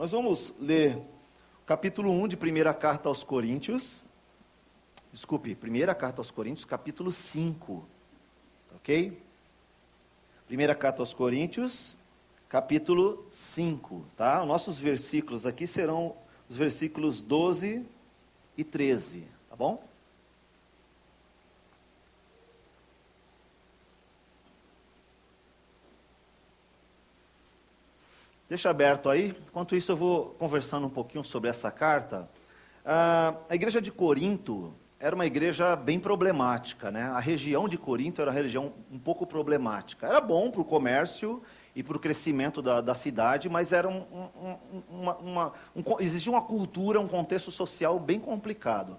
Nós vamos ler o capítulo 1 de primeira carta aos Coríntios. Desculpe, primeira carta aos Coríntios, capítulo 5. Ok? Primeira carta aos Coríntios, capítulo 5. Tá? Os nossos versículos aqui serão os versículos 12 e 13. Tá bom? Deixa aberto aí. Enquanto isso eu vou conversando um pouquinho sobre essa carta. A igreja de Corinto era uma igreja bem problemática, né? A região de Corinto era uma região um pouco problemática. Era bom para o comércio e para o crescimento da cidade, mas era existia uma cultura, um contexto social bem complicado.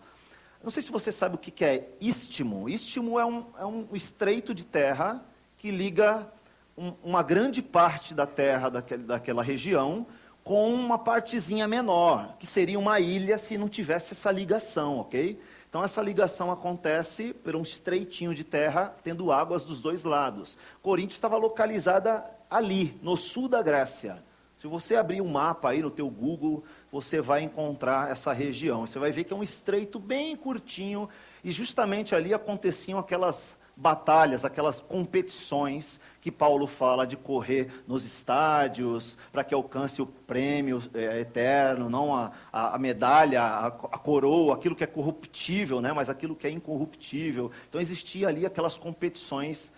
Não sei se você sabe o que é istmo. Istmo é um estreito de terra que liga uma grande parte da terra daquela região com uma partezinha menor, que seria uma ilha se não tivesse essa ligação, ok? Então essa ligação acontece por um estreitinho de terra, tendo águas dos dois lados. Corinto estava localizada ali, no sul da Grécia. Se você abrir um mapa aí no teu Google, você vai encontrar essa região. Você vai ver que é um estreito bem curtinho, e justamente ali aconteciam aquelas batalhas, aquelas competições que Paulo fala de correr nos estádios, para que alcance o prêmio eterno, não a medalha, a coroa, aquilo que é corruptível, né, mas aquilo que é incorruptível. Então existia ali aquelas competições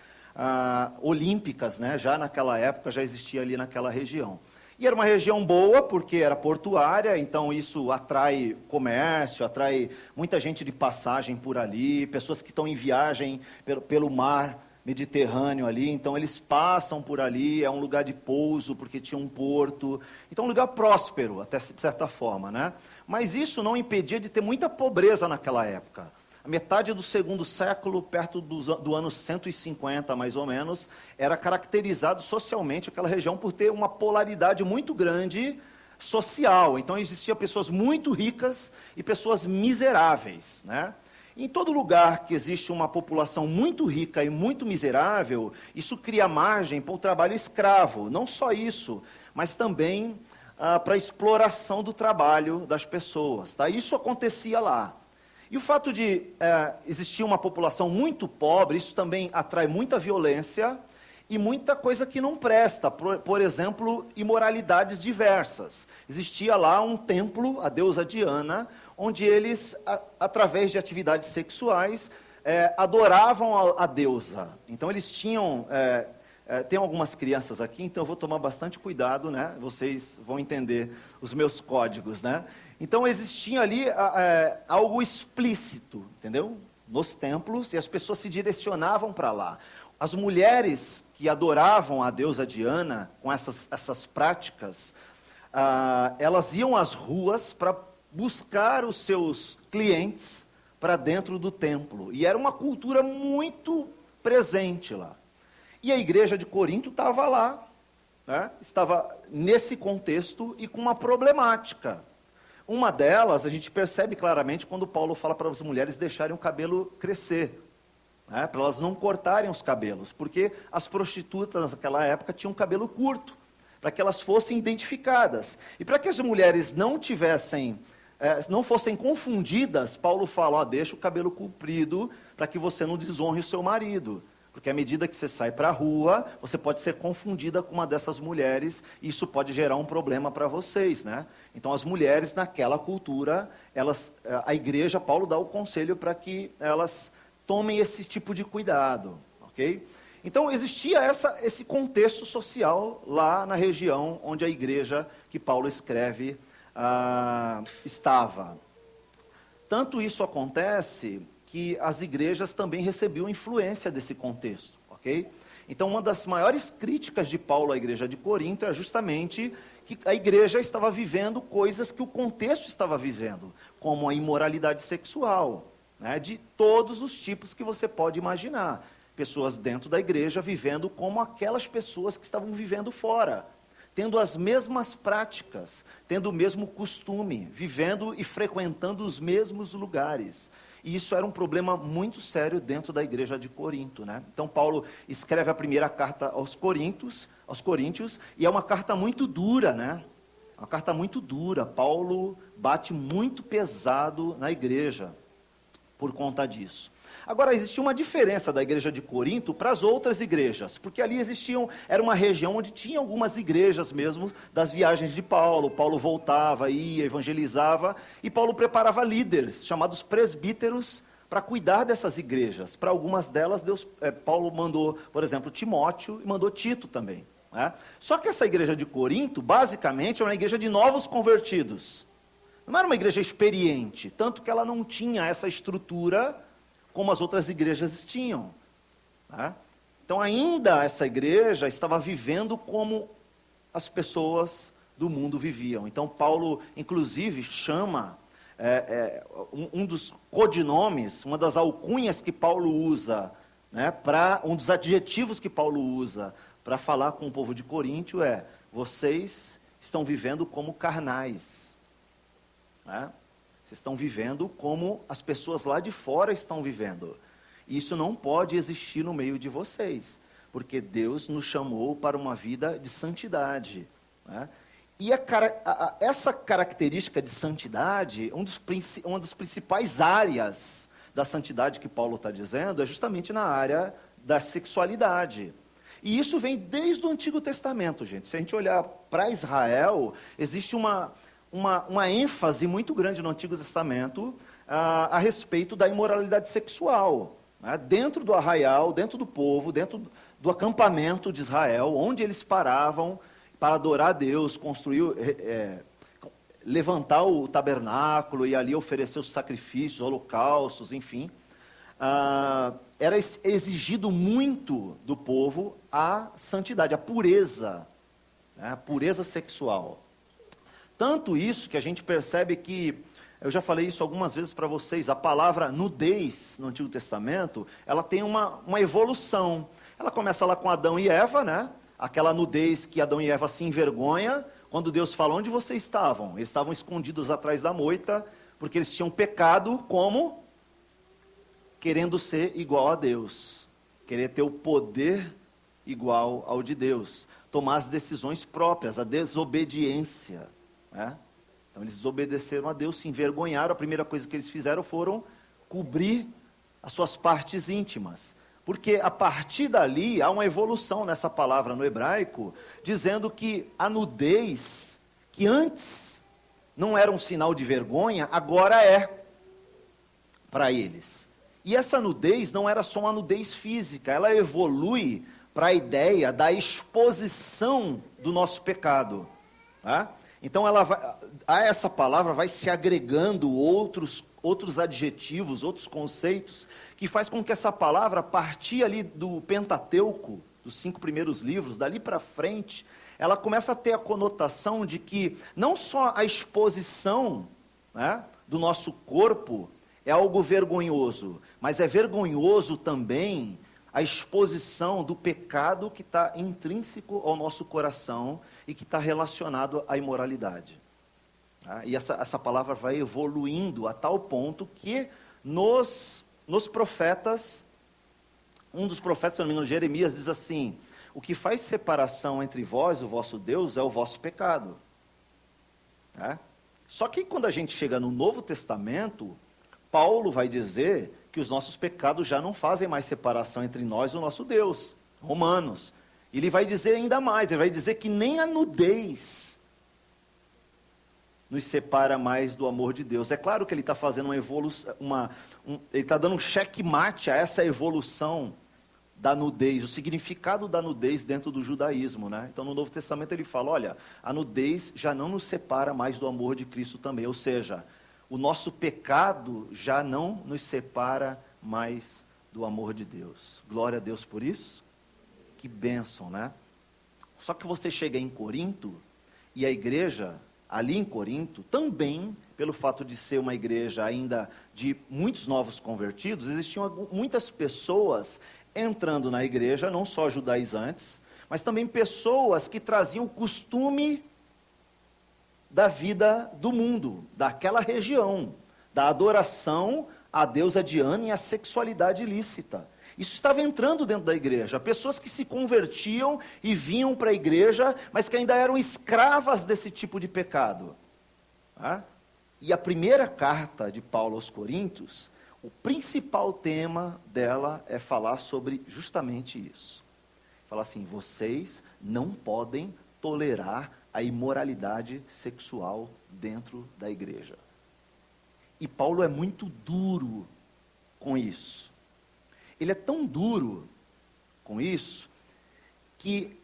olímpicas, né, já naquela época, já existia ali naquela região. E era uma região boa, porque era portuária, então isso atrai comércio, atrai muita gente de passagem por ali, pessoas que estão em viagem pelo mar Mediterrâneo ali, então eles passam por ali, é um lugar de pouso, porque tinha um porto, então um lugar próspero, até de certa forma, né? Mas isso não impedia de ter muita pobreza naquela época. A metade do segundo século, perto do ano 150, mais ou menos, era caracterizado socialmente aquela região por ter uma polaridade muito grande social. Então, existiam pessoas muito ricas e pessoas miseráveis, né? Em todo lugar que existe uma população muito rica e muito miserável, isso cria margem para o trabalho escravo. Não só isso, mas também para a exploração do trabalho das pessoas. Tá? Isso acontecia lá. E o fato de existir uma população muito pobre, isso também atrai muita violência e muita coisa que não presta. Por exemplo, imoralidades diversas. Existia lá um templo, a deusa Diana, onde eles, através de atividades sexuais, adoravam a deusa. Então eles tinham... tem algumas crianças aqui, então eu vou tomar bastante cuidado, né? Vocês vão entender os meus códigos, né? Então existia ali algo explícito, entendeu? Nos templos, e as pessoas se direcionavam para lá. As mulheres que adoravam a deusa Diana, com essas práticas, elas iam às ruas para buscar os seus clientes para dentro do templo. E era uma cultura muito presente lá. E a igreja de Corinto estava lá, né? Estava nesse contexto e com uma problemática. Uma delas, a gente percebe claramente quando Paulo fala para as mulheres deixarem o cabelo crescer, né? Para elas não cortarem os cabelos, porque as prostitutas naquela época tinham cabelo curto, para que elas fossem identificadas. E para que as mulheres não fossem confundidas, Paulo fala, deixa o cabelo comprido, para que você não desonre o seu marido. Porque à medida que você sai para a rua, você pode ser confundida com uma dessas mulheres, e isso pode gerar um problema para vocês, né? Então as mulheres naquela cultura, a igreja, Paulo dá o conselho para que elas tomem esse tipo de cuidado, ok? Então existia esse contexto social lá na região onde a igreja que Paulo escreve estava. Tanto isso acontece que as igrejas também recebiam influência desse contexto, ok? Então, uma das maiores críticas de Paulo à igreja de Corinto é justamente que a igreja estava vivendo coisas que o contexto estava vivendo, como a imoralidade sexual, né, de todos os tipos que você pode imaginar. Pessoas dentro da igreja vivendo como aquelas pessoas que estavam vivendo fora, tendo as mesmas práticas, tendo o mesmo costume, vivendo e frequentando os mesmos lugares. E isso era um problema muito sério dentro da igreja de Corinto, né? Então Paulo escreve a primeira carta aos Coríntios, e é uma carta muito dura, né? Uma carta muito dura. Paulo bate muito pesado na igreja por conta disso. Agora, existia uma diferença da igreja de Corinto para as outras igrejas, porque ali era uma região onde tinha algumas igrejas mesmo das viagens de Paulo. Paulo voltava, ia, evangelizava, e Paulo preparava líderes, chamados presbíteros, para cuidar dessas igrejas. Para algumas delas, Paulo mandou, por exemplo, Timóteo e mandou Tito também. Né? Só que essa igreja de Corinto, basicamente, é uma igreja de novos convertidos. Não era uma igreja experiente, tanto que ela não tinha essa estrutura como as outras igrejas tinham. Né? Então, ainda essa igreja estava vivendo como as pessoas do mundo viviam. Então, Paulo, inclusive, chama um dos codinomes, uma das alcunhas que Paulo usa, né, um dos adjetivos que Paulo usa para falar com o povo de Coríntio vocês estão vivendo como carnais. Né? Vocês estão vivendo como as pessoas lá de fora estão vivendo. Isso não pode existir no meio de vocês, porque Deus nos chamou para uma vida de santidade. Né? E essa característica de santidade, uma das principais áreas da santidade que Paulo está dizendo, é justamente na área da sexualidade. E isso vem desde o Antigo Testamento, gente. Se a gente olhar para Israel, existe uma ênfase muito grande no Antigo Testamento a respeito da imoralidade sexual. Né? Dentro do arraial, dentro do povo, dentro do acampamento de Israel, onde eles paravam para adorar a Deus, levantar o tabernáculo e ali oferecer os sacrifícios, holocaustos, enfim. Era exigido muito do povo a santidade, a pureza, né? A pureza sexual. Tanto isso que a gente percebe que, eu já falei isso algumas vezes para vocês, a palavra nudez no Antigo Testamento, ela tem uma evolução. Ela começa lá com Adão e Eva, né? Aquela nudez que Adão e Eva se envergonham, quando Deus fala, onde vocês estavam? Eles estavam escondidos atrás da moita, porque eles tinham pecado como? Querendo ser igual a Deus, querer ter o poder igual ao de Deus, tomar as decisões próprias, a desobediência. Né? Então eles desobedeceram a Deus, se envergonharam, a primeira coisa que eles fizeram foram cobrir as suas partes íntimas. Porque a partir dali há uma evolução nessa palavra no hebraico, dizendo que a nudez, que antes não era um sinal de vergonha, agora é para eles. E essa nudez não era só uma nudez física, ela evolui para a ideia da exposição do nosso pecado. Tá? Então essa palavra vai se agregando outros adjetivos, outros conceitos, que faz com que essa palavra, a partir ali do Pentateuco, dos 5 primeiros livros, dali para frente, ela começa a ter a conotação de que não só a exposição, né, do nosso corpo é algo vergonhoso, mas é vergonhoso também a exposição do pecado que está intrínseco ao nosso coração e que está relacionado à imoralidade. E essa palavra vai evoluindo a tal ponto que nos profetas, um dos profetas, se não me engano, Jeremias, diz assim, o que faz separação entre vós e o vosso Deus é o vosso pecado. Só que quando a gente chega no Novo Testamento, Paulo vai dizer que os nossos pecados já não fazem mais separação entre nós e o nosso Deus. Romanos. Ele vai dizer ainda mais, ele vai dizer que nem a nudez nos separa mais do amor de Deus. É claro que ele está fazendo uma evolução, ele está dando um checkmate a essa evolução da nudez, o significado da nudez dentro do judaísmo, né? Então no Novo Testamento ele fala, olha, a nudez já não nos separa mais do amor de Cristo também, ou seja, o nosso pecado já não nos separa mais do amor de Deus. Glória a Deus por isso. Que bênção, né? Só que você chega em Corinto, e a igreja, ali em Corinto, também, pelo fato de ser uma igreja ainda de muitos novos convertidos, existiam muitas pessoas entrando na igreja, não só judaizantes, mas também pessoas que traziam o costume da vida do mundo, daquela região, da adoração à deusa Diana e à sexualidade ilícita. Isso estava entrando dentro da igreja. Pessoas que se convertiam e vinham para a igreja, mas que ainda eram escravas desse tipo de pecado. Tá? E a primeira carta de Paulo aos Coríntios, o principal tema dela é falar sobre justamente isso. Fala assim, vocês não podem tolerar a imoralidade sexual dentro da igreja. E Paulo é muito duro com isso. Ele é tão duro com isso, que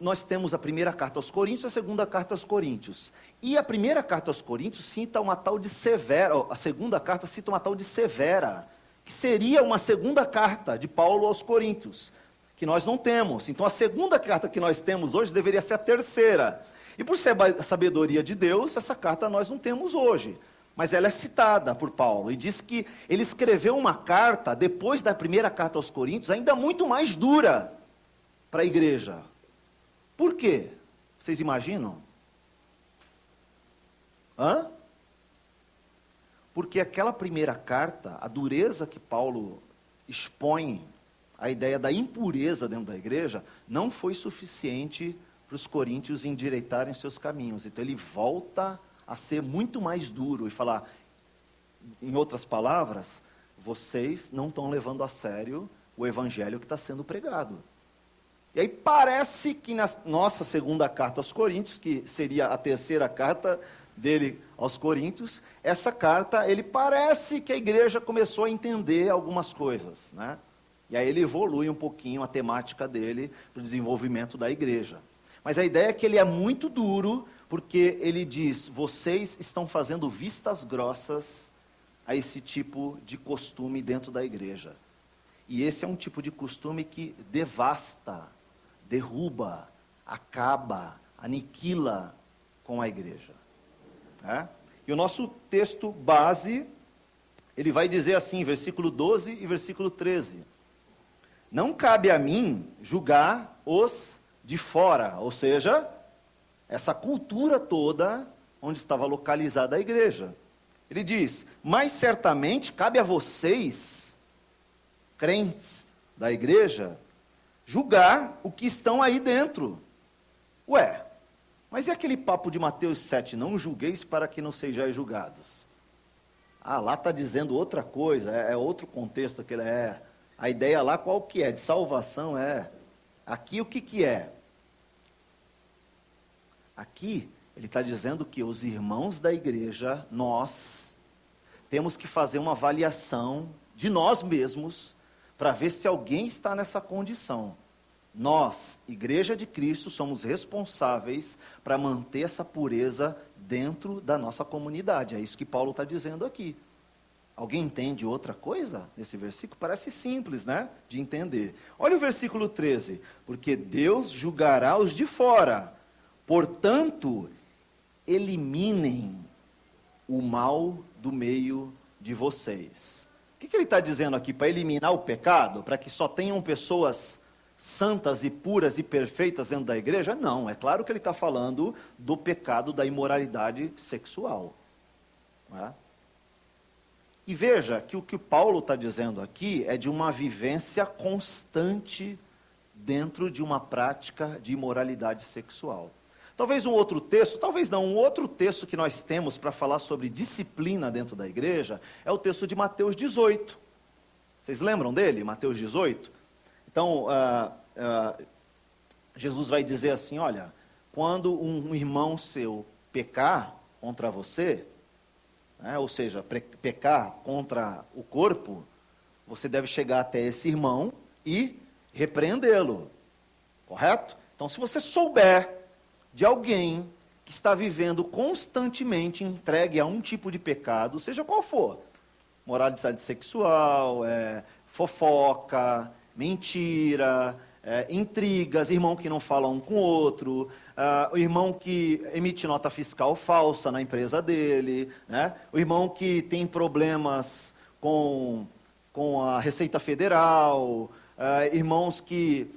nós temos a primeira carta aos Coríntios e a segunda carta aos Coríntios. E a primeira carta aos Coríntios cita uma tal de Severa, a segunda carta cita uma tal de Severa, que seria uma segunda carta de Paulo aos Coríntios, que nós não temos. Então a segunda carta que nós temos hoje deveria ser a terceira. E por ser a sabedoria de Deus, essa carta nós não temos hoje. Mas ela é citada por Paulo e diz que ele escreveu uma carta, depois da primeira carta aos Coríntios, ainda muito mais dura para a igreja. Por quê? Vocês imaginam? Porque aquela primeira carta, a dureza que Paulo expõe, a ideia da impureza dentro da igreja, não foi suficiente para os coríntios endireitarem seus caminhos. Então ele volta a ser muito mais duro e falar, em outras palavras, vocês não estão levando a sério o evangelho que está sendo pregado. E aí parece que na nossa segunda carta aos Coríntios, que seria a terceira carta dele aos Coríntios, essa carta, ele parece que a igreja começou a entender algumas coisas, né? E aí ele evolui um pouquinho a temática dele para o desenvolvimento da igreja. Mas a ideia é que ele é muito duro, porque ele diz, vocês estão fazendo vistas grossas a esse tipo de costume dentro da igreja. E esse é um tipo de costume que devasta, derruba, acaba, aniquila com a igreja. E o nosso texto base, ele vai dizer assim, versículo 12 e versículo 13. Não cabe a mim julgar os de fora, ou seja, essa cultura toda onde estava localizada a igreja. Ele diz, mas certamente cabe a vocês, crentes da igreja, julgar o que estão aí dentro. Ué, mas e aquele papo de Mateus 7, não julgueis para que não sejais julgados? Lá está dizendo outra coisa, é outro contexto que ele é. A ideia lá qual que é? De salvação é. Aqui o que é? Aqui, ele está dizendo que os irmãos da igreja, nós, temos que fazer uma avaliação de nós mesmos, para ver se alguém está nessa condição. Nós, Igreja de Cristo, somos responsáveis para manter essa pureza dentro da nossa comunidade. É isso que Paulo está dizendo aqui. Alguém entende outra coisa nesse versículo? Parece simples, né? De entender. Olha o versículo 13. Porque Deus julgará os de fora. Portanto, eliminem o mal do meio de vocês. O que ele está dizendo aqui? Para eliminar o pecado? Para que só tenham pessoas santas e puras e perfeitas dentro da igreja? Não, é claro que ele está falando do pecado da imoralidade sexual. Não é? E veja que o que Paulo está dizendo aqui é de uma vivência constante dentro de uma prática de imoralidade sexual. Talvez um outro texto, talvez não, um outro texto que nós temos para falar sobre disciplina dentro da igreja é o texto de Mateus 18. Vocês lembram dele, Mateus 18? Então, Jesus vai dizer assim, olha, quando um irmão seu pecar contra você, ou seja, pecar contra o corpo, você deve chegar até esse irmão e repreendê-lo, correto? Então, se você souber de alguém que está vivendo constantemente entregue a um tipo de pecado, seja qual for, moralidade sexual, fofoca, mentira, intrigas, irmão que não fala um com o outro, o irmão que emite nota fiscal falsa na empresa dele, né? O irmão que tem problemas com a Receita Federal, irmãos que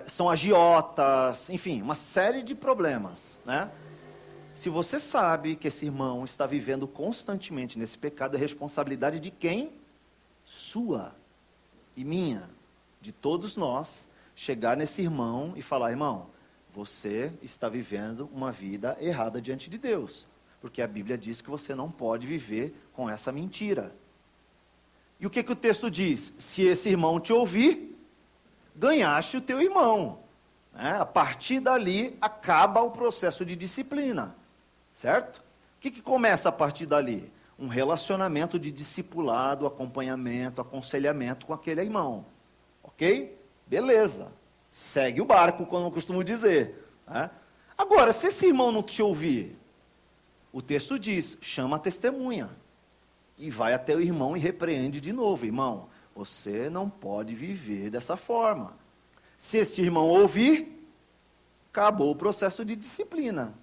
são agiotas, enfim, uma série de problemas, né? Se você sabe que esse irmão está vivendo constantemente nesse pecado, é responsabilidade de quem? Sua. e minha, de todos nós, chegar nesse irmão e falar: irmão, você está vivendo uma vida errada diante de Deus, porque a Bíblia diz que você não pode viver com essa mentira. E o que o texto diz? Se esse irmão te ouvir, ganhaste o teu irmão. A partir dali, acaba o processo de disciplina, certo? O que começa a partir dali? Um relacionamento de discipulado, acompanhamento, aconselhamento com aquele irmão. Ok? Beleza. Segue o barco, como eu costumo dizer. Agora, se esse irmão não te ouvir, o texto diz: chama a testemunha. E vai até o irmão e repreende de novo: irmão, você não pode viver dessa forma. Se esse irmão ouvir, acabou o processo de disciplina.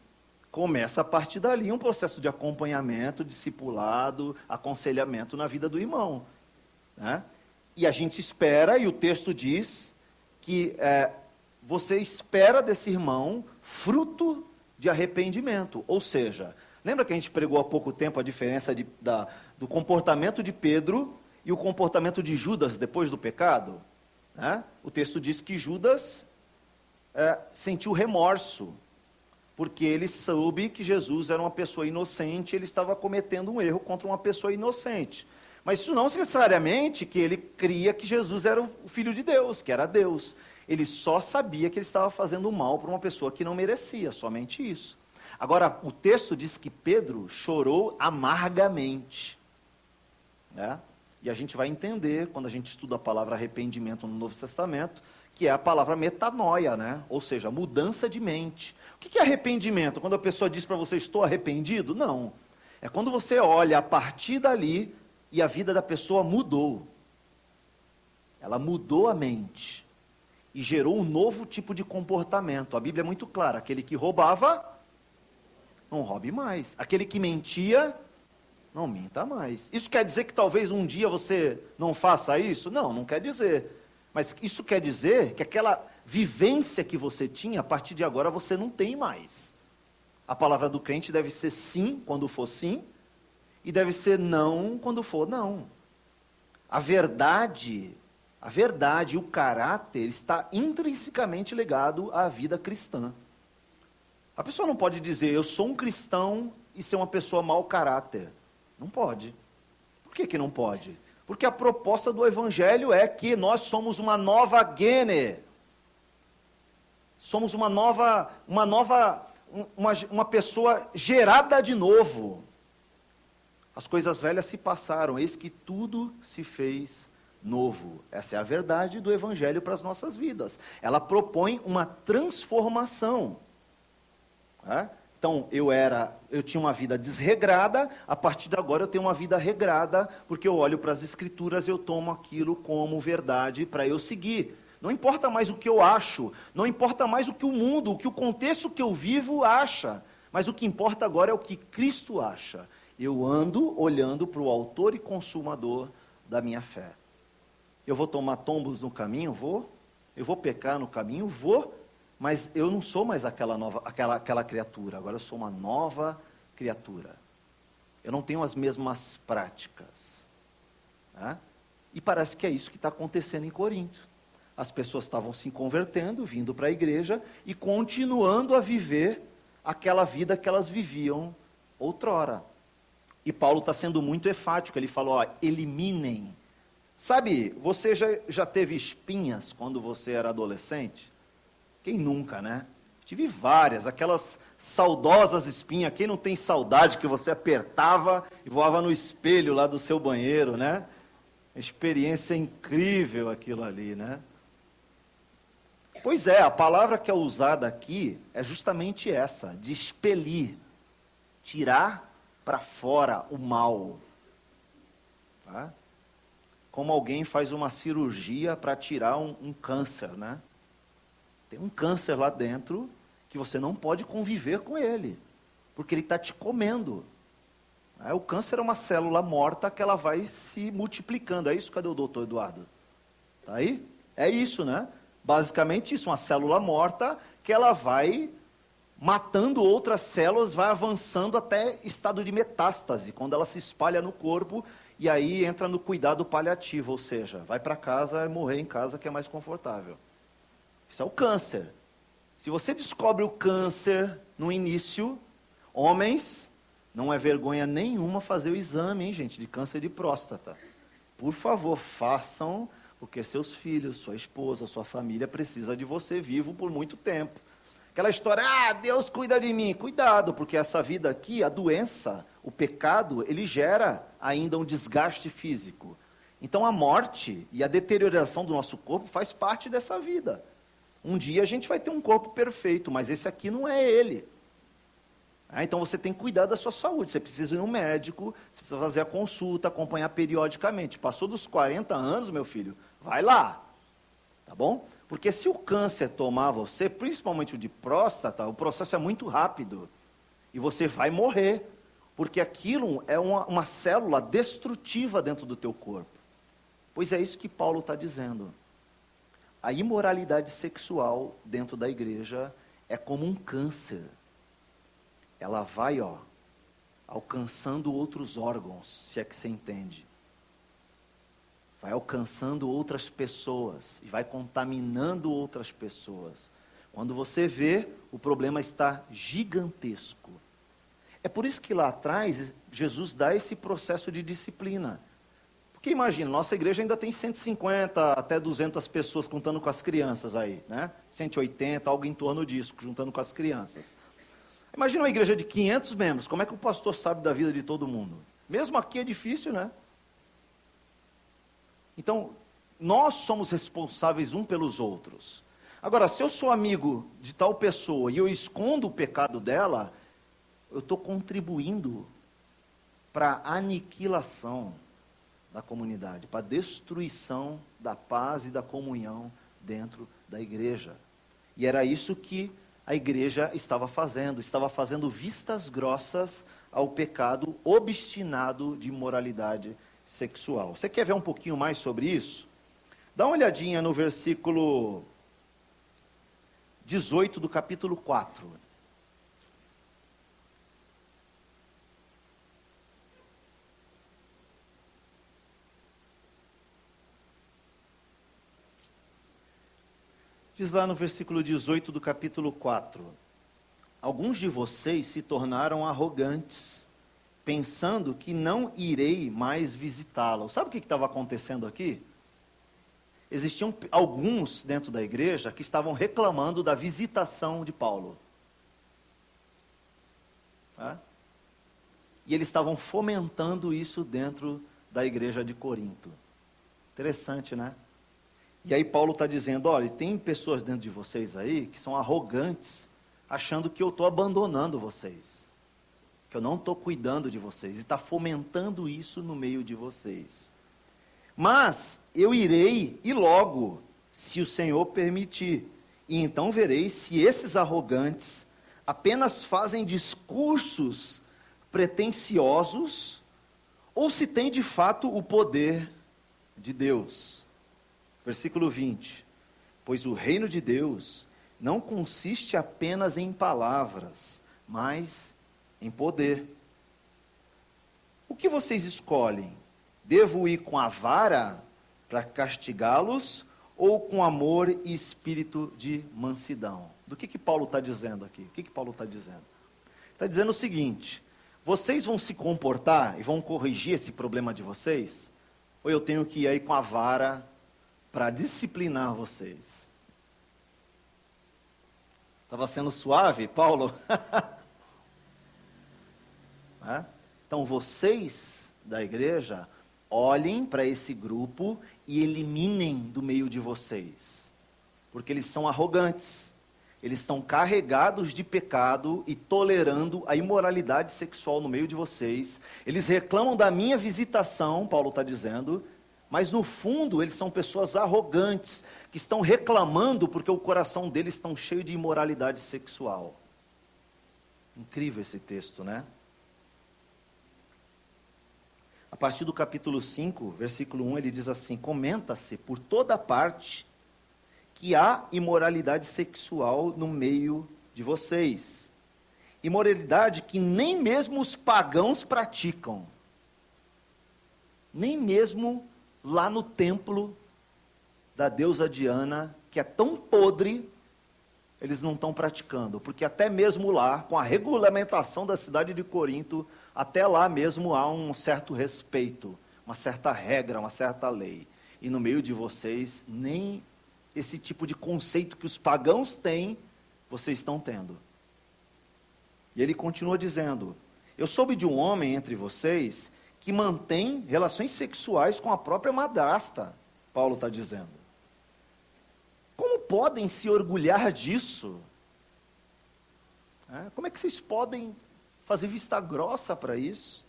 Começa a partir dali um processo de acompanhamento, discipulado, aconselhamento na vida do irmão. E a gente espera, e o texto diz que você espera desse irmão fruto de arrependimento. Ou seja, lembra que a gente pregou há pouco tempo a diferença do comportamento de Pedro e o comportamento de Judas depois do pecado? O texto diz que Judas sentiu remorso, porque ele soube que Jesus era uma pessoa inocente, ele estava cometendo um erro contra uma pessoa inocente. Mas isso não necessariamente que ele cria que Jesus era o Filho de Deus, que era Deus. Ele só sabia que ele estava fazendo mal para uma pessoa que não merecia, somente isso. Agora, o texto diz que Pedro chorou amargamente. E a gente vai entender, quando a gente estuda a palavra arrependimento no Novo Testamento, que é a palavra metanoia, ou seja, mudança de mente. O que é arrependimento? Quando a pessoa diz para você: estou arrependido? Não. É quando você olha a partir dali e a vida da pessoa mudou. Ela mudou a mente e gerou um novo tipo de comportamento. A Bíblia é muito clara: aquele que roubava, não roube mais. Aquele que mentia, não minta mais. Isso quer dizer que talvez um dia você não faça isso? Não, não quer dizer. Mas isso quer dizer que aquela vivência que você tinha, a partir de agora você não tem mais. A palavra do crente deve ser sim quando for sim, e deve ser não quando for não. A verdade, o caráter está intrinsecamente ligado à vida cristã. A pessoa não pode dizer: eu sou um cristão, e ser uma pessoa mau caráter. Não pode. Por que não pode? Porque a proposta do Evangelho é que nós somos uma nova gene. Somos uma pessoa gerada de novo. As coisas velhas se passaram, eis que tudo se fez novo. Essa é a verdade do Evangelho para as nossas vidas. Ela propõe uma transformação. Então, eu tinha uma vida desregrada, a partir de agora eu tenho uma vida regrada, porque eu olho para as Escrituras e eu tomo aquilo como verdade para eu seguir. Não importa mais o que eu acho, não importa mais o que o mundo, o que o contexto que eu vivo acha, mas o que importa agora é o que Cristo acha. Eu ando olhando para o autor e consumador da minha fé. Eu vou tomar tombos no caminho? Vou. Eu vou pecar no caminho? Vou. Mas eu não sou mais aquela criatura, agora eu sou uma nova criatura. Eu não tenho as mesmas práticas. E parece que é isso que está acontecendo em Corinto. As pessoas estavam se convertendo, vindo para a igreja e continuando a viver aquela vida que elas viviam outrora. E Paulo está sendo muito enfático, ele falou: eliminem. Sabe, você já teve espinhas quando você era adolescente? Quem nunca, né? Tive várias, aquelas saudosas espinhas. Quem não tem saudade que você apertava e voava no espelho lá do seu banheiro, né? Experiência incrível aquilo ali, né? Pois é, a palavra que é usada aqui é justamente essa, de expelir, tirar para fora o mal. Como alguém faz uma cirurgia para tirar um câncer, né? Tem um câncer lá dentro que você não pode conviver com ele, porque ele está te comendo. O câncer é uma célula morta que ela vai se multiplicando. É isso? Cadê o doutor Eduardo? Está aí? É isso, né? Basicamente isso, uma célula morta que ela vai matando outras células, vai avançando até estado de metástase, quando ela se espalha no corpo e aí entra no cuidado paliativo, ou seja, vai para casa e morrer em casa que é mais confortável. Isso é o câncer. Se você descobre o câncer no início, homens, não é vergonha nenhuma fazer o exame, hein, gente, de câncer de próstata. Por favor, façam, porque seus filhos, sua esposa, sua família precisa de você vivo por muito tempo. Aquela história, Deus cuida de mim. Cuidado, porque essa vida aqui, a doença, o pecado, ele gera ainda um desgaste físico. Então a morte e a deterioração do nosso corpo faz parte dessa vida. Um dia a gente vai ter um corpo perfeito, mas esse aqui não é ele. Então você tem que cuidar da sua saúde, você precisa ir no médico, você precisa fazer a consulta, acompanhar periodicamente. Passou dos 40 anos, meu filho, vai lá, tá bom? Porque se o câncer tomar você, principalmente o de próstata, o processo é muito rápido, e você vai morrer, porque aquilo é uma célula destrutiva dentro do teu corpo. Pois é isso que Paulo está dizendo. A imoralidade sexual dentro da igreja é como um câncer. Ela vai, alcançando outros órgãos, se é que você entende. Vai alcançando outras pessoas e vai contaminando outras pessoas. Quando você vê, o problema está gigantesco. É por isso que lá atrás, Jesus dá esse processo de disciplina. Porque imagina, nossa igreja ainda tem 150 até 200 pessoas, contando com as crianças aí, né? 180, algo em torno disso, juntando com as crianças. Imagina uma igreja de 500 membros, como é que o pastor sabe da vida de todo mundo? Mesmo aqui é difícil, né? Então, nós somos responsáveis um pelos outros. Agora, se eu sou amigo de tal pessoa e eu escondo o pecado dela, eu estou contribuindo para a aniquilação da comunidade, para a destruição da paz e da comunhão dentro da igreja. E era isso que a igreja estava fazendo vistas grossas ao pecado obstinado de imoralidade sexual. Você quer ver um pouquinho mais sobre isso? Dá uma olhadinha no versículo 18 do capítulo 4. Diz lá no versículo 18 do capítulo 4. Alguns de vocês se tornaram arrogantes, pensando que não irei mais visitá-lo. Sabe o que estava acontecendo aqui? Existiam alguns dentro da igreja que estavam reclamando da visitação de Paulo. E eles estavam fomentando isso dentro da igreja de Corinto. Interessante, né? E aí Paulo está dizendo, olha, tem pessoas dentro de vocês aí que são arrogantes, achando que eu estou abandonando vocês, que eu não estou cuidando de vocês, e está fomentando isso no meio de vocês. Mas eu irei e logo, se o Senhor permitir, e então verei se esses arrogantes apenas fazem discursos pretensiosos, ou se tem de fato o poder de Deus. Versículo 20, pois o reino de Deus não consiste apenas em palavras, mas em poder. O que vocês escolhem? Devo ir com a vara para castigá-los ou com amor e espírito de mansidão? Do que Paulo está dizendo aqui? O que Paulo está dizendo? Está dizendo o seguinte, vocês vão se comportar e vão corrigir esse problema de vocês? Ou eu tenho que ir aí com a vara para disciplinar vocês? Estava sendo suave, Paulo? Então vocês da igreja, olhem para esse grupo e eliminem do meio de vocês. Porque eles são arrogantes. Eles estão carregados de pecado e tolerando a imoralidade sexual no meio de vocês. Eles reclamam da minha visitação, Paulo está dizendo, mas no fundo eles são pessoas arrogantes, que estão reclamando porque o coração deles está cheio de imoralidade sexual. Incrível esse texto, né? A partir do capítulo 5, versículo 1, ele diz assim, comenta-se por toda parte que há imoralidade sexual no meio de vocês. Imoralidade que nem mesmo os pagãos praticam. nem mesmo lá no templo da deusa Diana, que é tão podre, eles não estão praticando, porque até mesmo lá, com a regulamentação da cidade de Corinto, até lá mesmo há um certo respeito, uma certa regra, uma certa lei. E no meio de vocês, nem esse tipo de conceito que os pagãos têm, vocês estão tendo. E ele continua dizendo: eu soube de um homem entre vocês que mantém relações sexuais com a própria madrasta, Paulo está dizendo. Como podem se orgulhar disso? Como é que vocês podem fazer vista grossa para isso?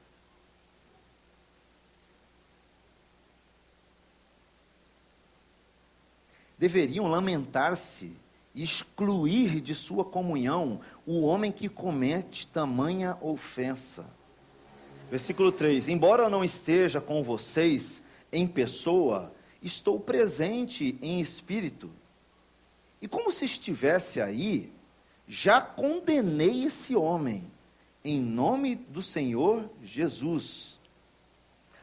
Deveriam lamentar-se e excluir de sua comunhão o homem que comete tamanha ofensa. Versículo 3: embora eu não esteja com vocês em pessoa, estou presente em espírito. E como se estivesse aí, já condenei esse homem, em nome do Senhor Jesus.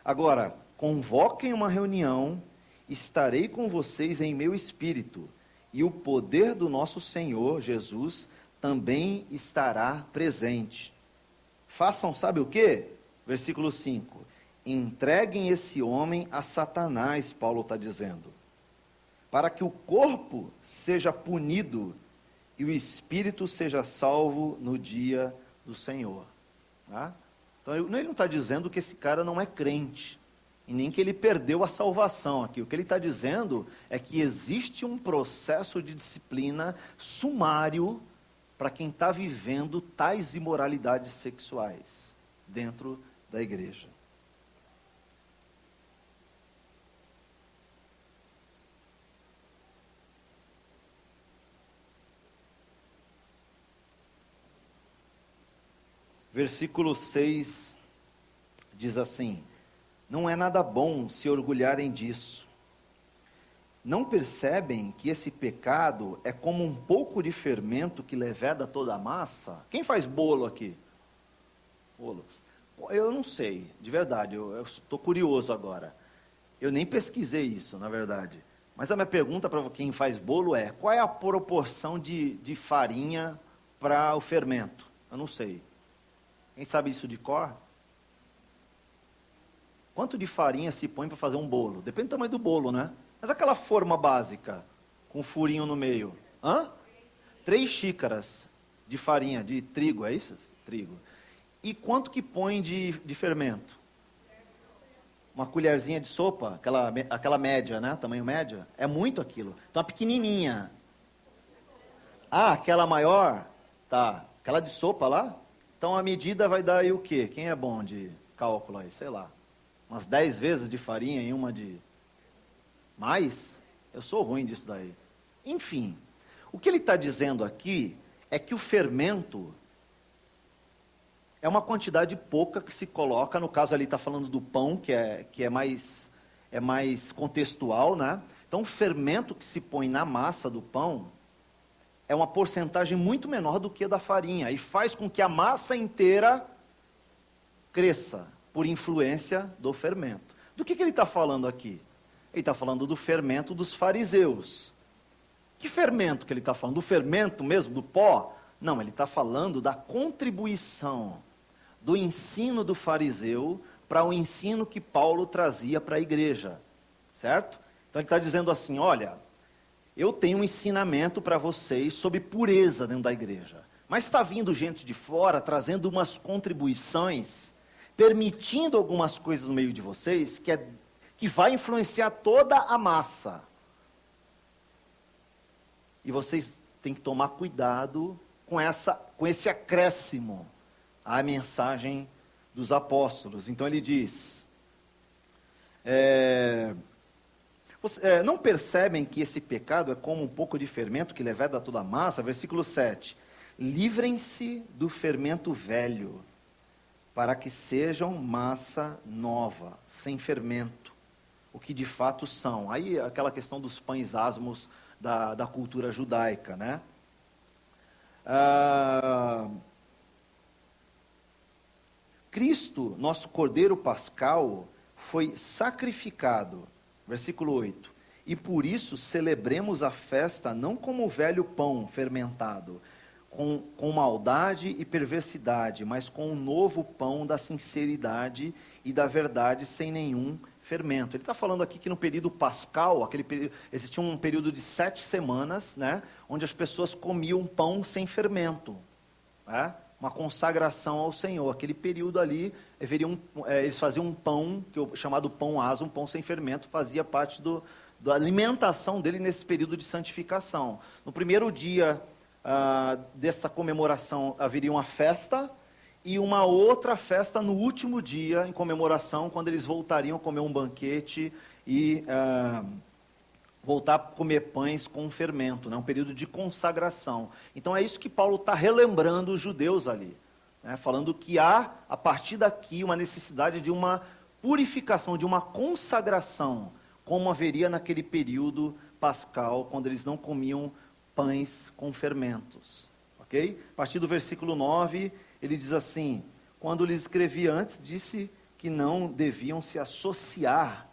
Agora, convoquem uma reunião, estarei com vocês em meu espírito, e o poder do nosso Senhor Jesus também estará presente. Façam, sabe o quê? Versículo 5. Entreguem esse homem a Satanás, Paulo está dizendo, para que o corpo seja punido e o espírito seja salvo no dia do Senhor. Tá? Então ele não está dizendo que esse cara não é crente, e nem que ele perdeu a salvação aqui. O que ele está dizendo é que existe um processo de disciplina sumário para quem está vivendo tais imoralidades sexuais dentro da igreja. Versículo 6 diz assim: não é nada bom se orgulharem disso. Não percebem que esse pecado é como um pouco de fermento que leveda toda a massa? Quem faz bolo aqui? Bolo. Eu não sei, de verdade, eu estou curioso agora. Eu nem pesquisei isso, na verdade. Mas a minha pergunta para quem faz bolo é: qual é a proporção de farinha para o fermento? Eu não sei. Quem sabe isso de cor? Quanto de farinha se põe para fazer um bolo? Depende do tamanho do bolo, né? Mas aquela forma básica, com furinho no meio. 3 xícaras de farinha, de trigo, é isso? Trigo. E quanto que põe de fermento? Uma colherzinha de sopa, aquela média, né? Tamanho média. É muito aquilo. Então a pequenininha. Aquela maior? Tá. Aquela de sopa lá? Então a medida vai dar aí o quê? Quem é bom de cálculo aí? Sei lá. Umas 10 vezes de farinha e uma de... mais? Eu sou ruim disso daí. Enfim, o que ele está dizendo aqui é que o fermento é uma quantidade pouca que se coloca, no caso ali está falando do pão, que é mais contextual, né? Então o fermento que se põe na massa do pão é uma porcentagem muito menor do que a da farinha, e faz com que a massa inteira cresça, por influência do fermento. Do que ele está falando aqui? Ele está falando do fermento dos fariseus. Que fermento que ele está falando? Do fermento mesmo, do pó? Não, ele está falando da contribuição do ensino do fariseu para o ensino que Paulo trazia para a igreja, certo? Então ele está dizendo assim: olha, eu tenho um ensinamento para vocês sobre pureza dentro da igreja, mas está vindo gente de fora, trazendo umas contribuições, permitindo algumas coisas no meio de vocês, que vai influenciar toda a massa. E vocês têm que tomar cuidado com esse acréscimo à mensagem dos apóstolos. Então ele diz... não percebem que esse pecado é como um pouco de fermento que leveda toda a massa? Versículo 7. Livrem-se do fermento velho, para que sejam massa nova, sem fermento, o que de fato são. Aí aquela questão dos pães asmos da cultura judaica, né? Cristo, nosso Cordeiro Pascal, foi sacrificado. Versículo 8. E por isso celebremos a festa não como o velho pão fermentado, com maldade e perversidade, mas com o novo pão da sinceridade e da verdade sem nenhum fermento. Ele está falando aqui que no período pascal, existia um período de 7 semanas, né, onde as pessoas comiam pão sem fermento, né, uma consagração ao Senhor. Aquele período ali, eles faziam um pão, chamado pão aso, um pão sem fermento, fazia parte da alimentação dele nesse período de santificação. No primeiro dia dessa comemoração haveria uma festa, e uma outra festa no último dia, em comemoração, quando eles voltariam a comer um banquete e voltar a comer pães com fermento, né? Um período de consagração. Então é isso que Paulo está relembrando os judeus ali, né? Falando que há, a partir daqui, uma necessidade de uma purificação, de uma consagração, como haveria naquele período pascal, quando eles não comiam pães com fermentos. Ok? A partir do versículo 9, ele diz assim: quando lhes escrevi antes, disse que não deviam se associar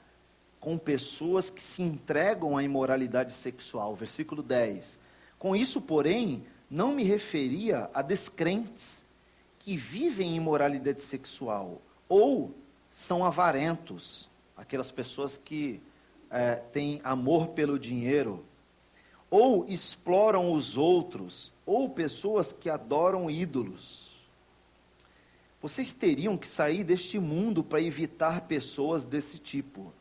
com pessoas que se entregam à imoralidade sexual. Versículo 10. Com isso, porém, não me referia a descrentes que vivem em imoralidade sexual, ou são avarentos, aquelas pessoas que têm amor pelo dinheiro, ou exploram os outros, ou pessoas que adoram ídolos. Vocês teriam que sair deste mundo para evitar pessoas desse tipo.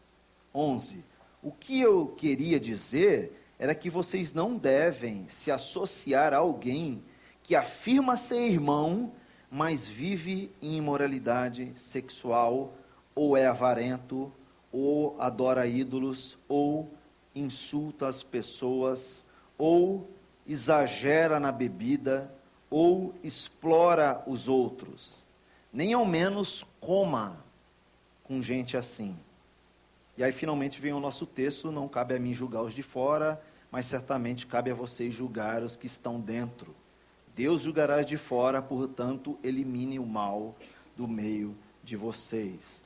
11. O que eu queria dizer era que vocês não devem se associar a alguém que afirma ser irmão, mas vive em imoralidade sexual, ou é avarento, ou adora ídolos, ou insulta as pessoas, ou exagera na bebida, ou explora os outros. Nem ao menos coma com gente assim. E aí finalmente vem o nosso texto: não cabe a mim julgar os de fora, mas certamente cabe a vocês julgar os que estão dentro. Deus julgará os de fora, portanto, elimine o mal do meio de vocês.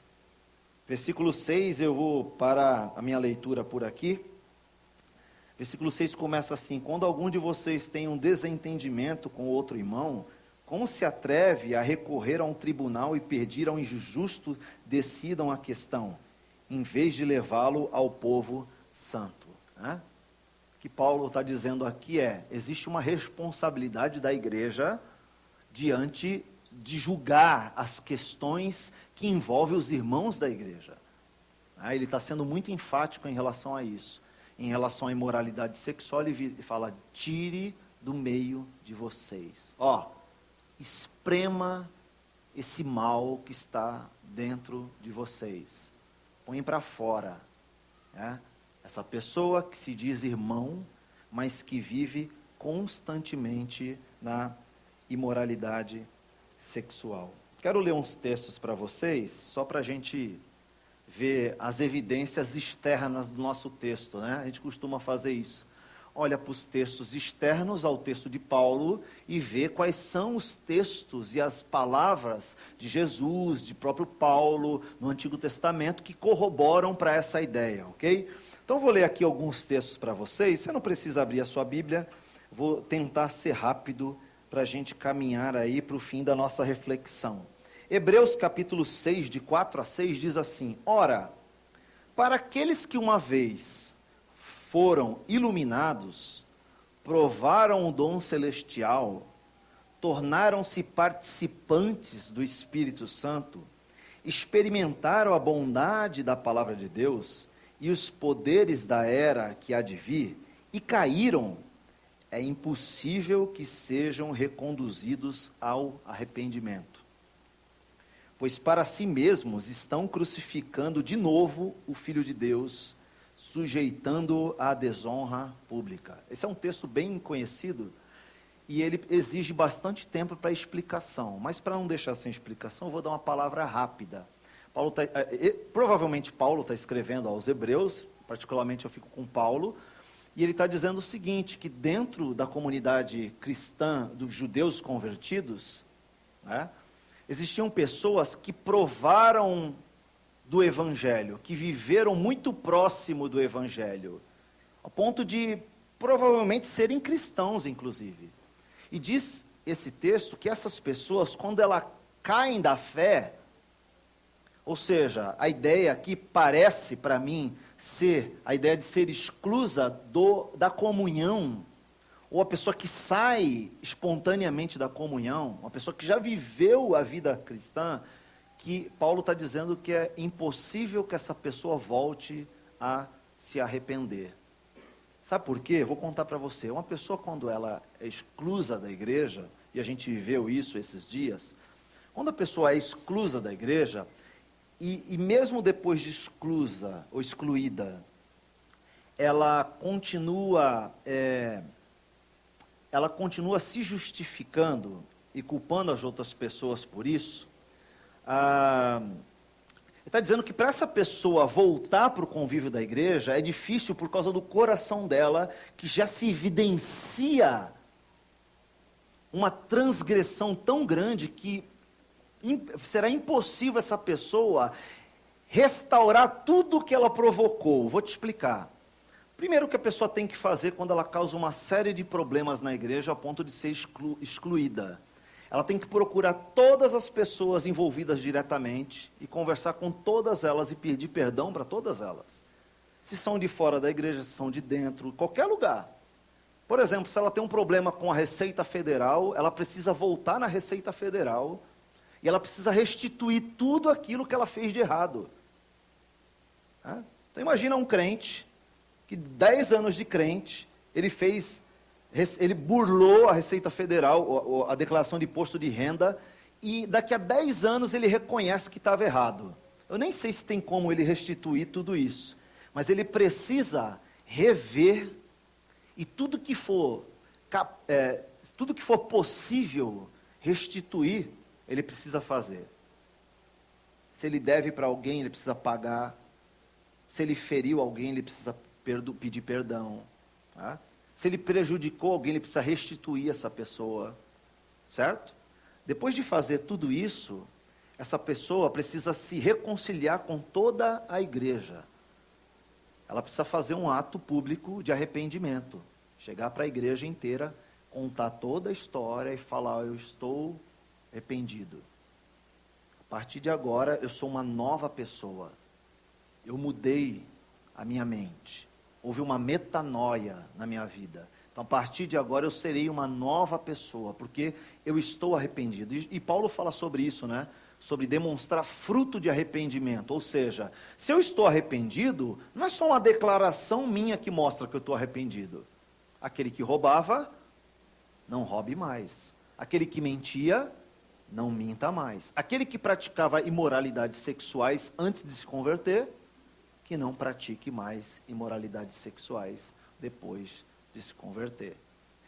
Versículo 6, eu vou parar a minha leitura por aqui. Versículo 6 começa assim: quando algum de vocês tem um desentendimento com outro irmão, como se atreve a recorrer a um tribunal e pedir ao injusto decidam a questão, em vez de levá-lo ao povo santo? Né? O que Paulo está dizendo aqui existe uma responsabilidade da igreja diante de julgar as questões que envolvem os irmãos da igreja. Ele está sendo muito enfático em relação a isso. Em relação à imoralidade sexual, ele fala: tire do meio de vocês. Esprema esse mal que está dentro de vocês. Põe para fora. Essa pessoa que se diz irmão, mas que vive constantemente na imoralidade sexual. Quero ler uns textos para vocês, só para a gente ver as evidências externas do nosso texto, né? A gente costuma fazer isso. Olha para os textos externos ao texto de Paulo e vê quais são os textos e as palavras de Jesus, de próprio Paulo, no Antigo Testamento, que corroboram para essa ideia, ok? Então, eu vou ler aqui alguns textos para vocês. Você não precisa abrir a sua Bíblia, vou tentar ser rápido para a gente caminhar aí para o fim da nossa reflexão. Hebreus capítulo 6, de 4 a 6, diz assim: ora, para aqueles que uma vez foram iluminados, provaram o dom celestial, tornaram-se participantes do Espírito Santo, experimentaram a bondade da palavra de Deus e os poderes da era que há de vir, e caíram, é impossível que sejam reconduzidos ao arrependimento. Pois para si mesmos estão crucificando de novo o Filho de Deus, sujeitando-o à desonra pública. Esse é um texto bem conhecido e ele exige bastante tempo para explicação. Mas para não deixar sem explicação, eu vou dar uma palavra rápida. Provavelmente Paulo está escrevendo aos Hebreus, particularmente eu fico com Paulo, e ele está dizendo o seguinte, que dentro da comunidade cristã dos judeus convertidos, existiam pessoas que provaram do Evangelho, que viveram muito próximo do Evangelho, ao ponto de provavelmente serem cristãos, inclusive. E diz esse texto que essas pessoas, quando elas caem da fé, ou seja, a ideia que parece para mim ser a ideia de ser exclusa da comunhão, ou a pessoa que sai espontaneamente da comunhão, uma pessoa que já viveu a vida cristã, que Paulo está dizendo que é impossível que essa pessoa volte a se arrepender. Sabe por quê? Vou contar para você. Uma pessoa, quando ela é exclusa da igreja, e a gente viveu isso esses dias, quando a pessoa é exclusa da igreja, e mesmo depois de exclusa ou excluída, ela continua se justificando e culpando as outras pessoas por isso. Ele está dizendo que para essa pessoa voltar para o convívio da igreja é difícil por causa do coração dela, que já se evidencia uma transgressão tão grande que será impossível essa pessoa restaurar tudo o que ela provocou. Vou te explicar. Primeiro, o que a pessoa tem que fazer quando ela causa uma série de problemas na igreja a ponto de ser excluída. Ela tem que procurar todas as pessoas envolvidas diretamente e conversar com todas elas e pedir perdão para todas elas. Se são de fora da igreja, se são de dentro, qualquer lugar. Por exemplo, se ela tem um problema com a Receita Federal, ela precisa voltar na Receita Federal e ela precisa restituir tudo aquilo que ela fez de errado. Então imagina um crente, que 10 anos de crente, ele burlou a Receita Federal, a declaração de imposto de renda, e daqui a 10 anos ele reconhece que estava errado. Eu nem sei se tem como ele restituir tudo isso, mas ele precisa rever, e tudo que for possível restituir, ele precisa fazer. Se ele deve para alguém, ele precisa pagar. Se ele feriu alguém, ele precisa pedir perdão. Tá? Se ele prejudicou alguém, ele precisa restituir essa pessoa. Certo? Depois de fazer tudo isso, essa pessoa precisa se reconciliar com toda a igreja. Ela precisa fazer um ato público de arrependimento. Chegar para a igreja inteira, contar toda a história e falar: eu estou arrependido. A partir de agora, eu sou uma nova pessoa. Eu mudei a minha mente. Houve uma metanoia na minha vida. Então, a partir de agora, eu serei uma nova pessoa, porque eu estou arrependido. E Paulo fala sobre isso, né? Sobre demonstrar fruto de arrependimento. Ou seja, se eu estou arrependido, não é só uma declaração minha que mostra que eu estou arrependido. Aquele que roubava, não roube mais. Aquele que mentia, não minta mais. Aquele que praticava imoralidades sexuais antes de se converter, que não pratique mais imoralidades sexuais depois de se converter.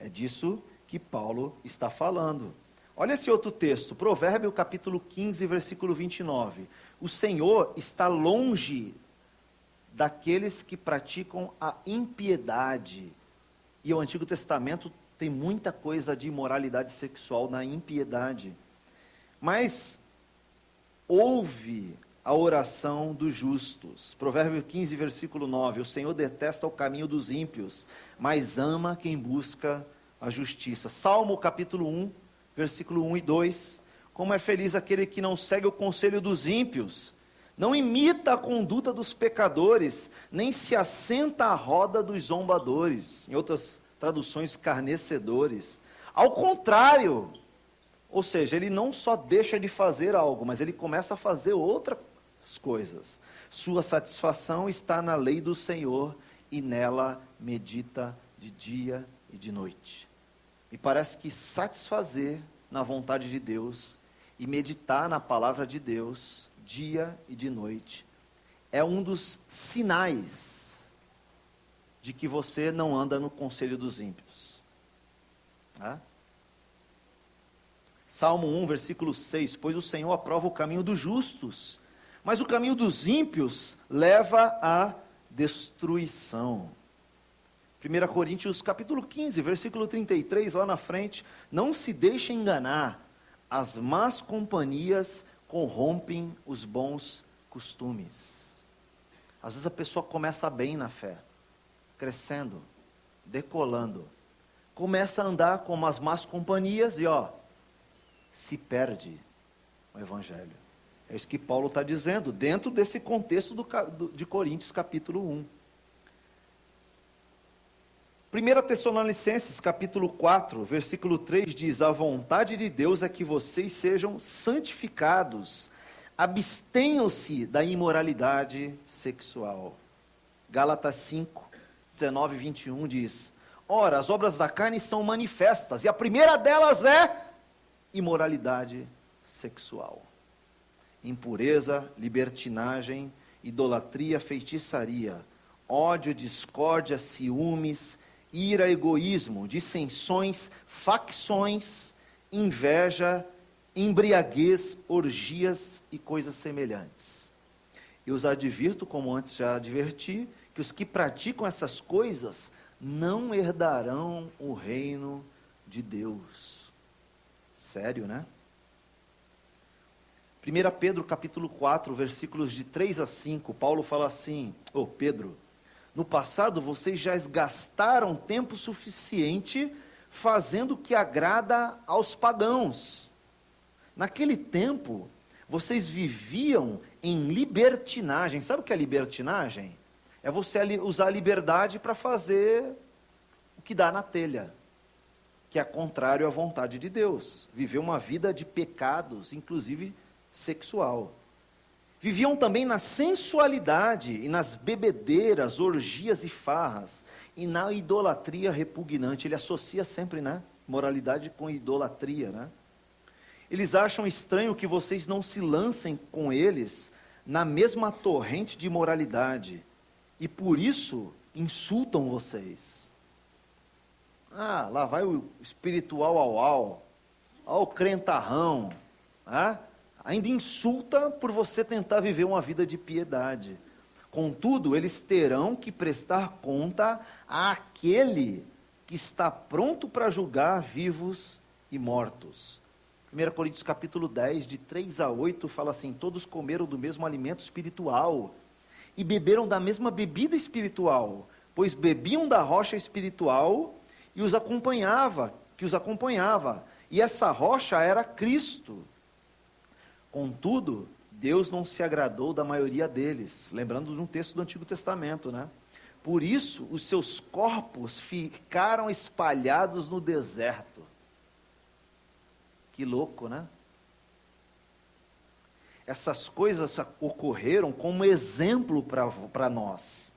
É disso que Paulo está falando. Olha esse outro texto, Provérbio capítulo 15, versículo 29. O Senhor está longe daqueles que praticam a impiedade. E o Antigo Testamento tem muita coisa de imoralidade sexual na impiedade. Mas ouve a oração dos justos. Provérbio 15, versículo 9. O Senhor detesta o caminho dos ímpios, mas ama quem busca a justiça. Salmo capítulo 1, versículo 1 e 2. Como é feliz aquele que não segue o conselho dos ímpios, não imita a conduta dos pecadores, nem se assenta à roda dos zombadores. Em outras traduções, escarnecedores. Ao contrário, ou seja, ele não só deixa de fazer algo, mas ele começa a fazer outras coisas. Sua satisfação está na lei do Senhor e nela medita de dia e de noite. E parece que satisfazer na vontade de Deus e meditar na palavra de Deus dia e de noite é um dos sinais de que você não anda no conselho dos ímpios. Salmo 1, versículo 6, pois o Senhor aprova o caminho dos justos, mas o caminho dos ímpios leva à destruição. 1 Coríntios capítulo 15, versículo 33, lá na frente, não se deixe enganar, as más companhias corrompem os bons costumes. Às vezes a pessoa começa bem na fé, crescendo, decolando, começa a andar com as más companhias e se perde o Evangelho. É isso que Paulo está dizendo, dentro desse contexto de Coríntios capítulo 1. 1 Tessalonicenses capítulo 4, versículo 3 diz: a vontade de Deus é que vocês sejam santificados, abstenham-se da imoralidade sexual. Gálatas 5, 19 e 21 diz: ora, as obras da carne são manifestas, e a primeira delas é imoralidade sexual, impureza, libertinagem, idolatria, feitiçaria, ódio, discórdia, ciúmes, ira, egoísmo, dissensões, facções, inveja, embriaguez, orgias e coisas semelhantes. Eu os advirto, como antes já adverti, que os que praticam essas coisas não herdarão o reino de Deus. Sério, né? 1 Pedro capítulo 4, versículos de 3 a 5, Paulo fala assim: Pedro, no passado vocês já gastaram tempo suficiente fazendo o que agrada aos pagãos. Naquele tempo, vocês viviam em libertinagem. Sabe o que é libertinagem? É você usar a liberdade para fazer o que dá na telha, que é contrário à vontade de Deus. Viver uma vida de pecados, inclusive sexual. Viviam também na sensualidade e nas bebedeiras, orgias e farras, e na idolatria repugnante. Ele associa sempre, moralidade com idolatria, Eles acham estranho que vocês não se lancem com eles na mesma torrente de imoralidade, e por isso insultam vocês. Lá vai o espiritual o crentarrão, ainda insulta por você tentar viver uma vida de piedade. Contudo, eles terão que prestar conta àquele que está pronto para julgar vivos e mortos. 1 Coríntios capítulo 10, de 3 a 8, fala assim: todos comeram do mesmo alimento espiritual e beberam da mesma bebida espiritual, pois bebiam da rocha espiritual que os acompanhava, e essa rocha era Cristo. Contudo, Deus não se agradou da maioria deles, lembrando de um texto do Antigo Testamento, Por isso, os seus corpos ficaram espalhados no deserto. Que louco, Essas coisas ocorreram como exemplo para nós,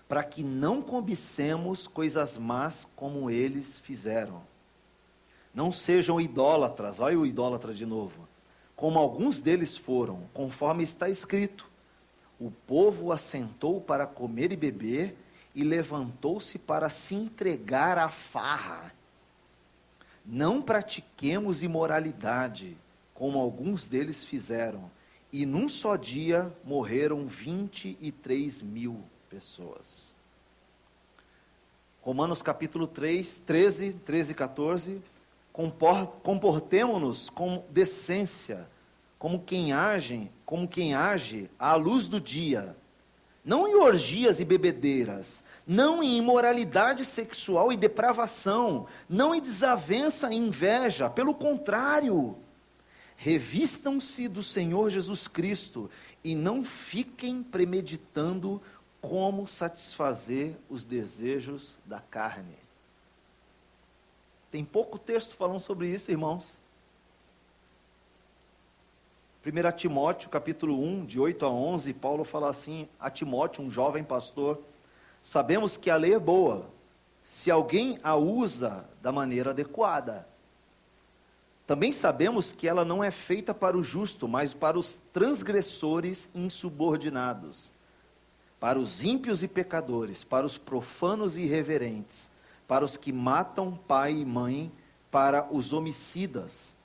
para que não cobicemos coisas más como eles fizeram. Não sejam idólatras, olha o idólatra de novo, como alguns deles foram, conforme está escrito: o povo assentou para comer e beber, e levantou-se para se entregar à farra. Não pratiquemos imoralidade, como alguns deles fizeram, e num só dia morreram 23 mil pessoas. Romanos capítulo 3, 13 e 14, comportemo-nos com decência, como quem age à luz do dia, não em orgias e bebedeiras, não em imoralidade sexual e depravação, não em desavença e inveja, pelo contrário, revistam-se do Senhor Jesus Cristo e não fiquem premeditando como satisfazer os desejos da carne. Tem pouco texto falando sobre isso, irmãos. 1 Timóteo, capítulo 1, de 8 a 11, Paulo fala assim a Timóteo, um jovem pastor: sabemos que a lei é boa, se alguém a usa da maneira adequada. Também sabemos que ela não é feita para o justo, mas para os transgressores insubordinados, para os ímpios e pecadores, para os profanos e irreverentes, para os que matam pai e mãe, para os homicidas,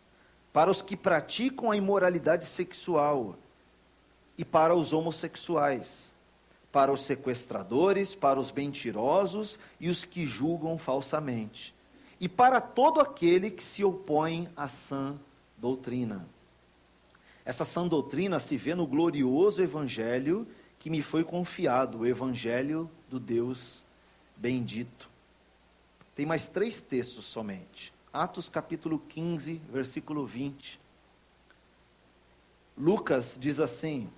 para os que praticam a imoralidade sexual e para os homossexuais, para os sequestradores, para os mentirosos e os que julgam falsamente, e para todo aquele que se opõe à sã doutrina. Essa sã doutrina se vê no glorioso evangelho que me foi confiado, o evangelho do Deus bendito. Tem mais 3 textos somente. Atos capítulo 15, versículo 20. Lucas diz assim,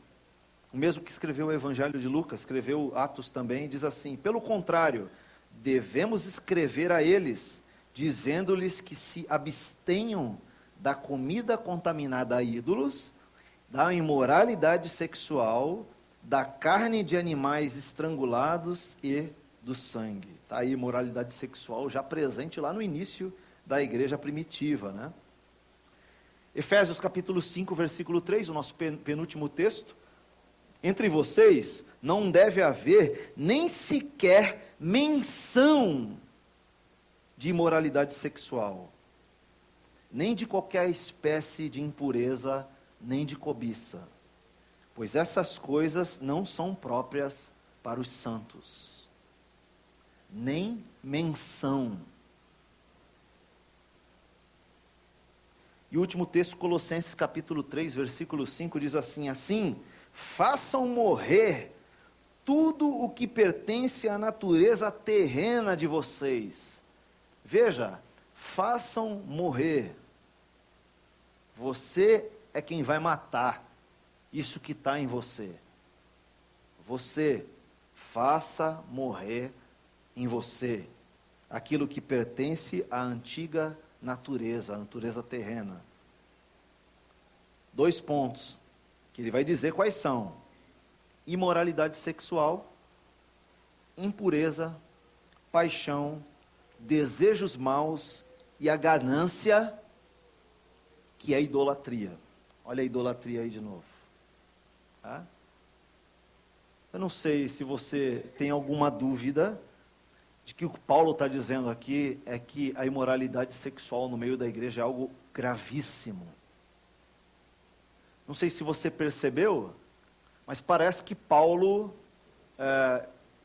o mesmo que escreveu o evangelho de Lucas, escreveu Atos também, diz assim: pelo contrário, devemos escrever a eles, dizendo-lhes que se abstenham da comida contaminada a ídolos, da imoralidade sexual, da carne de animais estrangulados e do sangue. Está aí imoralidade sexual já presente lá no início da igreja primitiva, né? Efésios capítulo 5, versículo 3, o nosso penúltimo texto. Entre vocês não deve haver nem sequer menção de imoralidade sexual, nem de qualquer espécie de impureza, nem de cobiça, pois essas coisas não são próprias para os santos. Nem menção. E o último texto, Colossenses capítulo 3, versículo 5, diz assim: assim, façam morrer tudo o que pertence à natureza terrena de vocês. Veja, façam morrer. Você é quem vai matar isso que está em você. Você, faça morrer em você aquilo que pertence à antiga natureza, a natureza terrena. 2 pontos, que ele vai dizer quais são: imoralidade sexual, impureza, paixão, desejos maus e a ganância, que é a idolatria. Olha a idolatria aí de novo. Tá? Eu não sei se você tem alguma dúvida de que o que Paulo está dizendo aqui é que a imoralidade sexual no meio da igreja é algo gravíssimo. Não sei se você percebeu, mas parece que Paulo,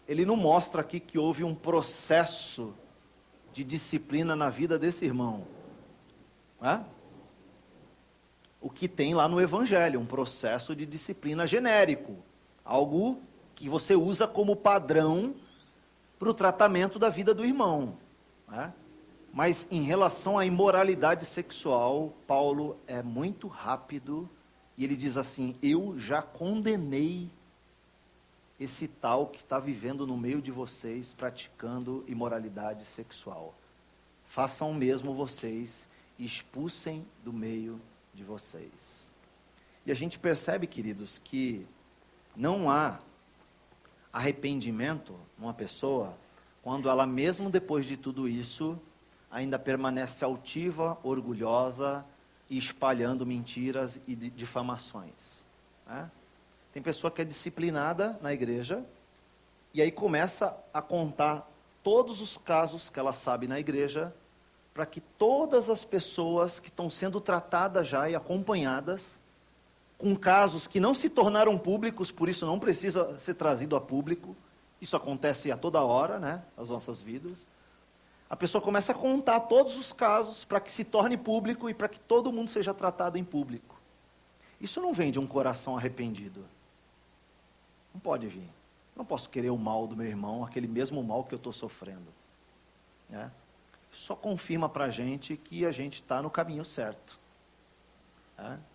ele não mostra aqui que houve um processo de disciplina na vida desse irmão. O que tem lá no Evangelho, um processo de disciplina genérico, algo que você usa como padrão para o tratamento da vida do irmão. Mas em relação à imoralidade sexual, Paulo é muito rápido e ele diz assim: eu já condenei esse tal que está vivendo no meio de vocês praticando imoralidade sexual. Façam o mesmo vocês e expulsem do meio de vocês. E a gente percebe, queridos, que não há arrependimento numa pessoa quando ela, mesmo depois de tudo isso, ainda permanece altiva, orgulhosa e espalhando mentiras e difamações. Tem pessoa que é disciplinada na igreja e aí começa a contar todos os casos que ela sabe na igreja, para que todas as pessoas que estão sendo tratadas já e acompanhadas, com casos que não se tornaram públicos, por isso não precisa ser trazido a público, isso acontece a toda hora, né, nas nossas vidas. A pessoa começa a contar todos os casos para que se torne público e para que todo mundo seja tratado em público. Isso não vem de um coração arrependido. Não pode vir. Não posso querer o mal do meu irmão, aquele mesmo mal que eu estou sofrendo. Só confirma para a gente que a gente está no caminho certo.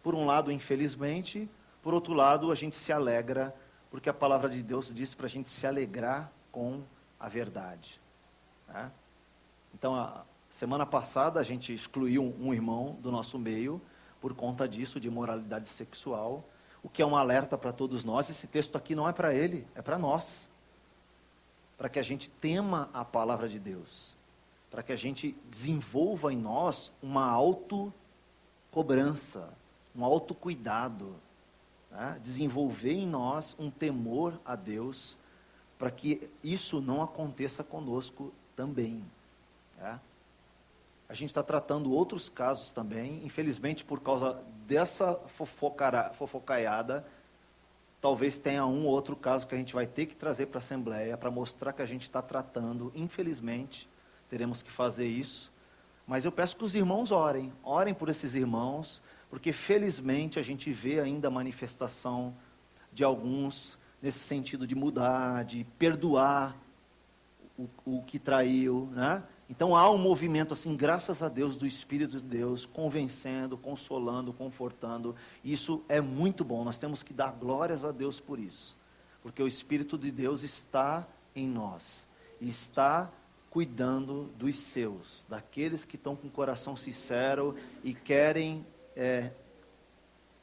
Por um lado, infelizmente, por outro lado, a gente se alegra, porque a palavra de Deus diz para a gente se alegrar com a verdade. Então, a semana passada, a gente excluiu um irmão do nosso meio, por conta disso, de imoralidade sexual, o que é um alerta para todos nós. Esse texto aqui não é para ele, é para nós. Para que a gente tema a palavra de Deus. Para que a gente desenvolva em nós uma autocobrança, um autocuidado, desenvolver em nós um temor a Deus, para que isso não aconteça conosco também. A gente está tratando outros casos também, infelizmente por causa dessa fofocaiada, talvez tenha um ou outro caso que a gente vai ter que trazer para a Assembleia, para mostrar que a gente está tratando, infelizmente, teremos que fazer isso, Mas eu peço que os irmãos orem por esses irmãos, porque felizmente a gente vê ainda a manifestação de alguns nesse sentido de mudar, de perdoar o que traiu, né? Então há um movimento assim, graças a Deus, do Espírito de Deus, convencendo, consolando, confortando. Isso é muito bom, nós temos que dar glórias a Deus por isso. Porque o Espírito de Deus está em nós, e está cuidando dos seus, daqueles que estão com o coração sincero e querem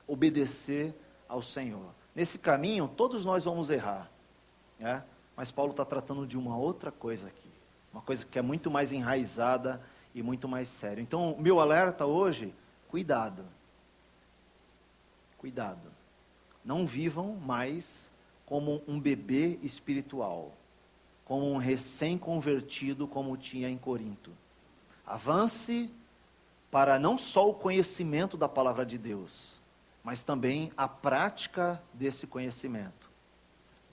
obedecer ao Senhor. Nesse caminho, todos nós vamos errar, né? Mas Paulo está tratando de uma outra coisa aqui, uma coisa que é muito mais enraizada e muito mais séria. Então, o meu alerta hoje, cuidado, cuidado, não vivam mais como um bebê espiritual, como um recém-convertido, como tinha em Corinto. Avance para não só o conhecimento da palavra de Deus, mas também a prática desse conhecimento.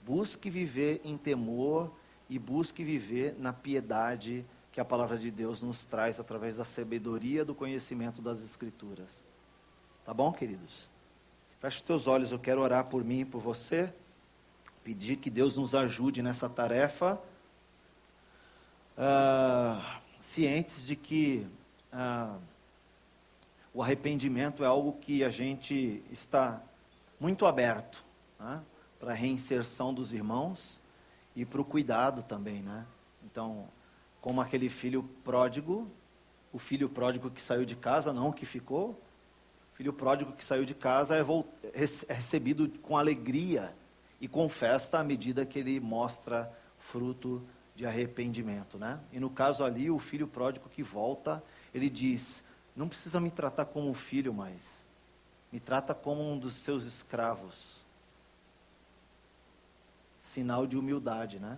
Busque viver em temor e busque viver na piedade que a palavra de Deus nos traz através da sabedoria do conhecimento das Escrituras. Tá bom, queridos? Feche os teus olhos, eu quero orar por mim e por você, pedir que Deus nos ajude nessa tarefa, cientes de que o arrependimento é algo que a gente está muito aberto, né, para a reinserção dos irmãos e para o cuidado também, né? Então, como aquele filho pródigo, o filho pródigo que saiu de casa, não que ficou, o filho pródigo que saiu de casa é recebido com alegria e com festa à medida que ele mostra fruto de arrependimento, né? E no caso ali, o filho pródigo que volta, ele diz: não precisa me tratar como um filho mais, me trata como um dos seus escravos. Sinal de humildade, né?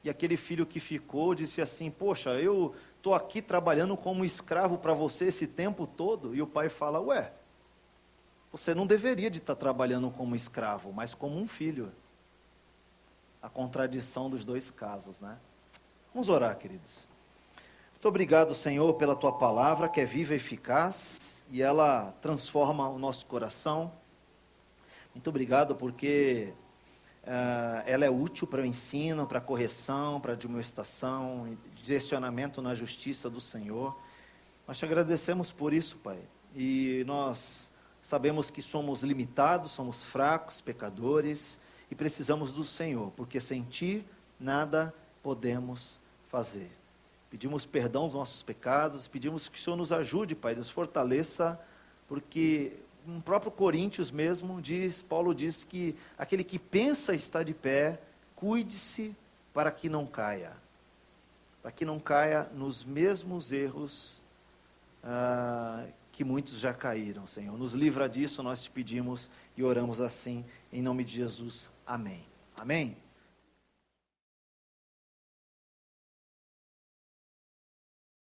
E aquele filho que ficou disse assim: poxa, eu estou aqui trabalhando como escravo para você esse tempo todo. E o pai fala: ué, você não deveria de estar trabalhando como escravo, mas como um filho. A contradição dos dois casos, né? Vamos orar, queridos. Muito obrigado, Senhor, pela tua palavra, que é viva e eficaz, e ela transforma o nosso coração. Muito obrigado porque ela é útil para o ensino, para a correção, para a admoestação, direcionamento na justiça do Senhor. Nós te agradecemos por isso, Pai. E nós sabemos que somos limitados, somos fracos, pecadores, e precisamos do Senhor, porque sem Ti nada podemos fazer. Pedimos perdão dos nossos pecados, pedimos que o Senhor nos ajude, Pai, nos fortaleça, porque no próprio Coríntios mesmo, Paulo diz que aquele que pensa estar de pé, cuide-se para que não caia nos mesmos erros que muitos já caíram, Senhor. Nos livra disso, nós te pedimos e oramos assim, em nome de Jesus. Amém. Amém.